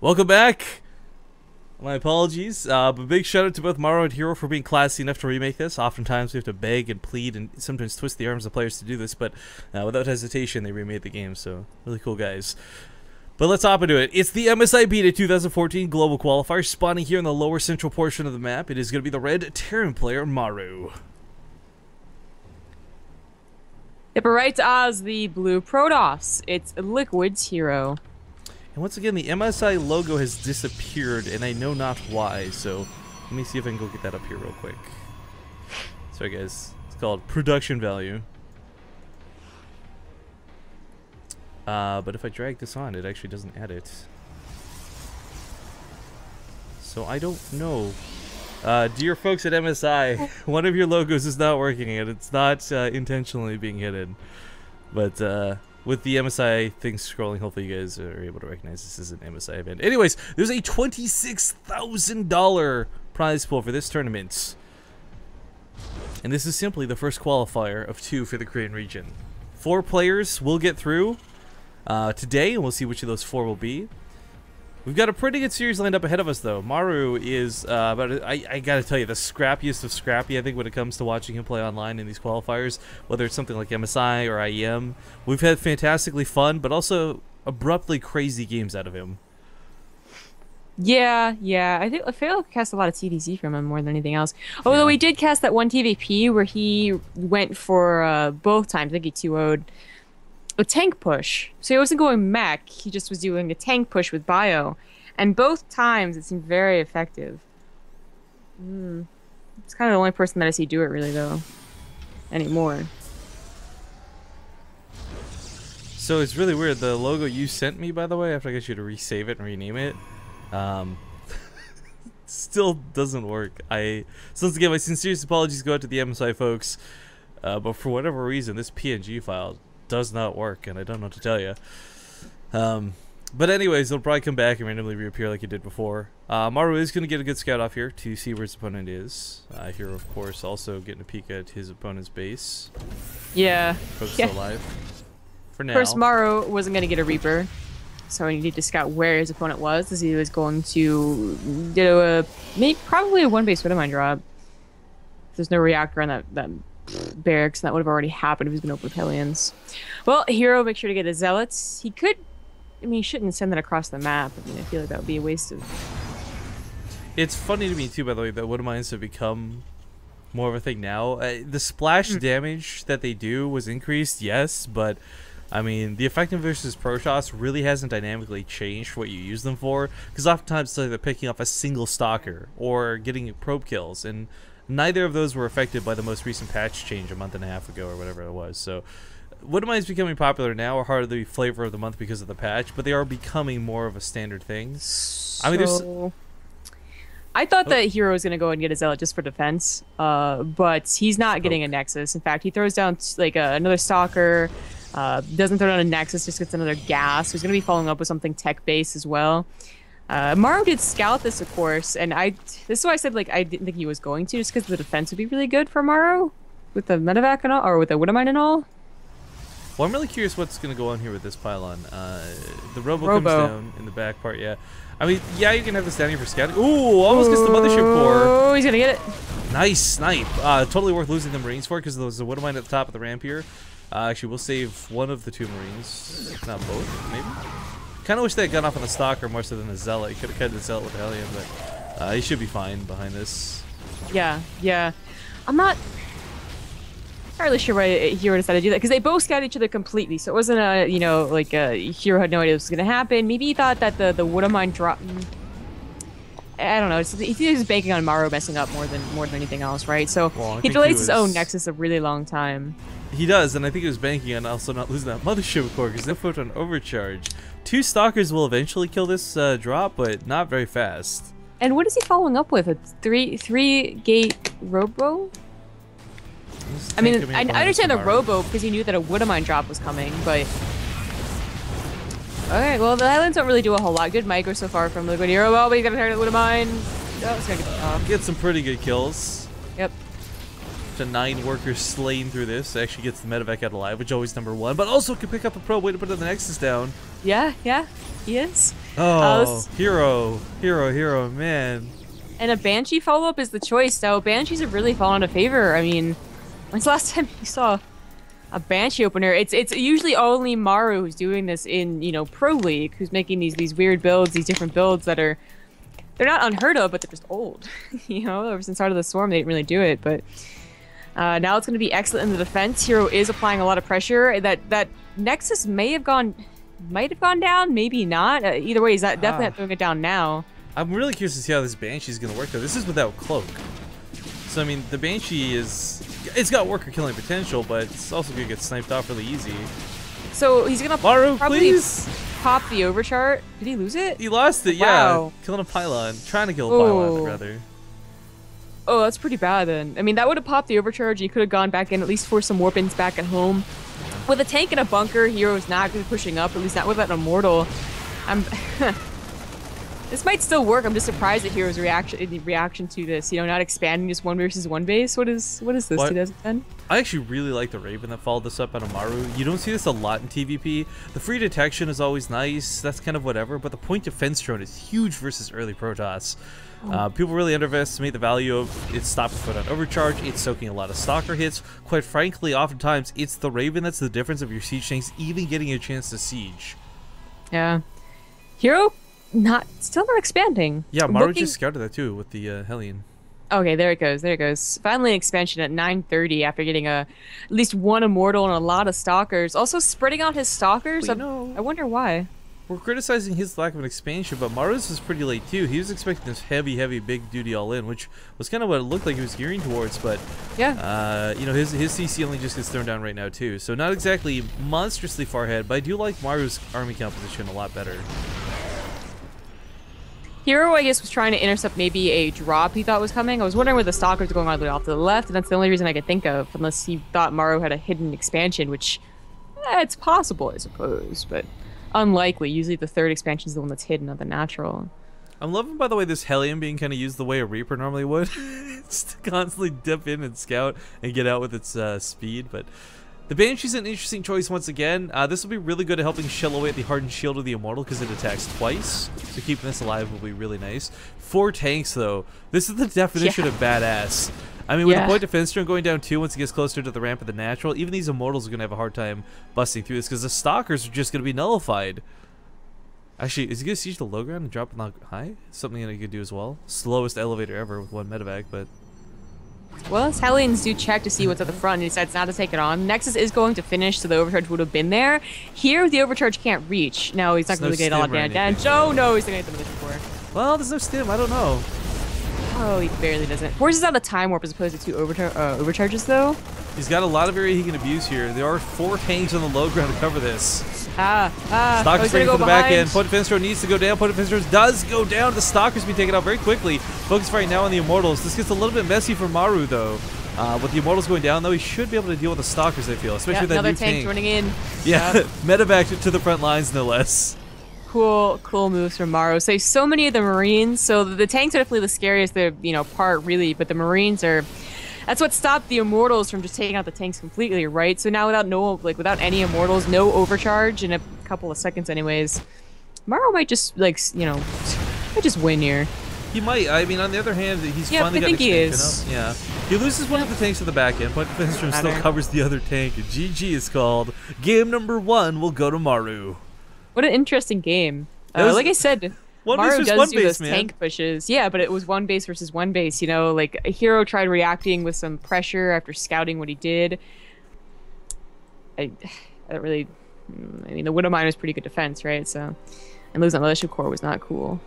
Welcome back. My apologies, but big shout out to both Maru and HerO for being classy enough to remake this. Oftentimes we have to beg and plead and sometimes twist the arms of players to do this, but without hesitation they remade the game, so really cool guys. But let's hop into it. It's the MSI Beta 2014 Global Qualifier, spawning here in the lower central portion of the map. It is going to be the red Terran player, Maru. Yep, right as the blue Protoss. It's Liquid's HerO. And once again, the MSI logo has disappeared, and I know not why, so let me see if I can go get that up here real quick. Sorry guys, it's called production value. But if I drag this on, it actually doesn't add it. So I don't know. Dear folks at MSI, one of your logos is not working, and it's not intentionally being hidden. But with the MSI thing scrolling, hopefully you guys are able to recognize this is an MSI event. Anyways, there's a $26,000 prize pool for this tournament. And this is simply the first qualifier of 2 for the Korean region. 4 players will get through today, and we'll see which of those 4 will be. We've got a pretty good series lined up ahead of us, though. Maru is, I gotta tell you, the scrappiest of scrappy, I think, when it comes to watching him play online in these qualifiers, whether it's something like MSI or IEM. We've had fantastically fun, but also abruptly crazy games out of him. Yeah. I feel like we cast a lot of TVZ from him more than anything else. Although we did cast that one TVP where he went for both times. I think he 2-0'd a tank push. So he wasn't going mech, he just was doing a tank push with bio. And both times it seemed very effective. It's kind of the only person that I see do it really though. Anymore. So it's really weird. The logo you sent me, by the way, after I got you to resave it and rename it, still doesn't work. So once again, my sincerest apologies go out to the MSI folks. But for whatever reason, this PNG file does not work, and I don't know what to tell you. But anyways, it'll probably come back and randomly reappear like it did before. Maru is going to get a good scout off here to see where his opponent is. HerO, of course, also getting a peek at his opponent's base. Yeah. Folks still alive. For now. First, Maru wasn't going to get a Reaper, so he needed to scout where his opponent was, as he was going to do probably a one-base Widowmine drop. There's no reactor on that barracks, and that would have already happened if he's been open with Hellions. Well, HerO, make sure to get a Zealots. He could, he shouldn't send that across the map. I feel like that would be a waste of... It's funny to me, too, by the way, that Widowmines have become more of a thing now. The splash damage that they do was increased, yes, but, the effective versus Protoss really hasn't dynamically changed what you use them for, because oftentimes they're picking off a single stalker or getting probe kills, and neither of those were affected by the most recent patch change a month and a half ago or whatever it was. So Widowmine is becoming popular now, or hardly flavor of the month because of the patch, but they are becoming more of a standard thing. I thought that HerO was going to go and get a Zealot just for defense, but he's not getting a Nexus. In fact, he throws down like another Stalker, doesn't throw down a Nexus, just gets another Gas. So he's going to be following up with something tech-based as well. Maru did scout this, of course, and this is why I said I didn't think he was going to, just because the defense would be really good for Maru with the medevac and all, or with the Widowmine and all. Well, I'm really curious what's going to go on here with this pylon. The Robo comes down in the back part, yeah. Yeah, you can have this down here for scouting. Ooh, almost gets the Mothership Core. Oh, he's going to get it. Nice snipe. Totally worth losing the Marines for, because there's a Widowmine at the top of the ramp here. Actually, we'll save one of the 2 Marines, if not both, maybe. Kind of wish they had gone off on the Stalker more so than the Zealot. You could have kept the Zealot with Hellion, but he should be fine behind this. Yeah. I'm not entirely sure why HerO decided to do that, because they both scouted each other completely, so it wasn't HerO had no idea this was going to happen. Maybe he thought that the Widowmine drop... I don't know. He was banking on Maru messing up more than anything else, right? So he delays his own Nexus a really long time. He does, and I think he was banking on also not losing that Mothership Core, because they photon overcharge. 2 Stalkers will eventually kill this drop, but not very fast. And what is he following up with? A three gate Robo? I understand the Robo because he knew that a Widowmine drop was coming, but... Okay, well, the Highlands don't really do a whole lot. Good micro so far from Liquid HerO. Well, but he's got to target Widowmine. Oh, it's going to get off. Get some pretty good kills. Yep. To 9 workers slain through this. Actually gets the medevac out alive, which is always #1, but also can pick up a probe way to put the Nexus down. Yeah, he is. Oh, hero, man. And a Banshee follow-up is the choice. Now, Banshees have really fallen out of favor. I mean, when's the last time you saw a Banshee opener? It's usually only Maru who's doing this in, you know, Pro League, who's making these weird builds, these different builds that are, they're not unheard of, but they're just old. You know, ever since Heart of the Swarm, they didn't really do it, but now it's going to be excellent in the defense. HerO is applying a lot of pressure. That Nexus might have gone down, maybe not. Either way, he's definitely not throwing it down now. I'm really curious to see how this Banshee is going to work, though. This is without Cloak. So, I mean, the Banshee it's got worker killing potential, but it's also going to get sniped off really easy. So, he's going to Maru, probably please! Pop the overchart. Did he lose it? He lost it, wow. Yeah. Killing a pylon. Trying to kill a pylon, rather. Oh, that's pretty bad, then. I mean, that would have popped the overcharge. He could have gone back in, at least for some warp-ins back at home. With a tank and a bunker, HerO's not going to be pushing up, at least not with an immortal. This might still work. I'm just surprised at HerO's reaction to this. You know, not expanding just 1 versus 1 base. What is this? 2010? I actually really like the Raven that followed this up out of Maru. You don't see this a lot in TVP. The free detection is always nice. That's kind of whatever. But the point defense drone is huge versus early Protoss. People really underestimate the value of its stopping foot on overcharge. It's soaking a lot of stalker hits. Quite frankly, oftentimes it's the Raven that's the difference of your siege tanks even getting a chance to siege. Yeah, HerO still not expanding. Yeah, Maru just scouted that too with the Hellion. Okay, there it goes. There it goes. Finally, an expansion at 930 after getting at least 1 immortal and a lot of stalkers. Also spreading out his stalkers. I wonder why. We're criticizing his lack of an expansion, but Maru's was pretty late too. He was expecting this heavy, big duty all-in, which was kind of what it looked like he was gearing towards. But yeah, you know, his CC only just gets thrown down right now too, so not exactly monstrously far ahead. But I do like Maru's army composition a lot better. HerO, I guess, was trying to intercept maybe a drop he thought was coming. I was wondering where the stalkers were going all the way off to the left, and that's the only reason I could think of, unless he thought Maru had a hidden expansion, which it's possible, I suppose, but unlikely. Usually the third expansion is the one that's hidden, not the natural. I'm loving, by the way, this Hellion being kind of used the way a Reaper normally would. It's to constantly dip in and scout and get out with its speed, but the Banshee's an interesting choice once again. This will be really good at helping shell away at the hardened shield of the Immortal because it attacks twice, so keeping this alive will be really nice. 4 tanks, though. This is the definition of badass. I mean, with the point defense turn going down 2 once it gets closer to the ramp of the natural, even these Immortals are going to have a hard time busting through this because the Stalkers are just going to be nullified. Actually, is he going to siege the low ground and drop it on high? Something that he could do as well. Slowest elevator ever with 1 medevac, but... Well, his Hellions do check to see what's at the front and he decides not to take it on. Nexus is going to finish, so the overcharge would have been there. Here, the overcharge can't reach. No, he's not going to get a lot of damage. Oh, no, he's going to get the mission for. Well, there's no stim. I don't know. Oh, he barely doesn't. Forces out a time warp as opposed to 2 overcharges, though. He's got a lot of area he can abuse here. There are 4 tanks on the low ground to cover this. Stalkers ready for the back end. Point defense drone needs to go down. Point defense drone does go down. The Stalkers being taken out very quickly. Focus right now on the Immortals. This gets a little bit messy for Maru, though. With the Immortals going down, though, he should be able to deal with the Stalkers, I feel. Especially with that another new tank running in. Yeah, medevac to the front lines, no less. Cool moves from Maru. So many of the Marines. So the tanks are definitely the scariest, part really, but the Marines are. That's what stopped the Immortals from just taking out the tanks completely, right? So now without any Immortals, no overcharge in a couple of seconds, anyways, Maru might just might just win here. He might. I mean, on the other hand, he's finally got expansion up. Yeah, he loses one of the tanks to the back end. Point defense drone still covers the other tank. GG is called. Game number 1 will go to Maru. What an interesting game. Like I said, Maru does do those tank pushes. Yeah, but it was 1 base versus 1 base. Like HerO tried reacting with some pressure after scouting what he did. I mean, the Widowmine was pretty good defense, right? So, and losing on Militia Core was not cool.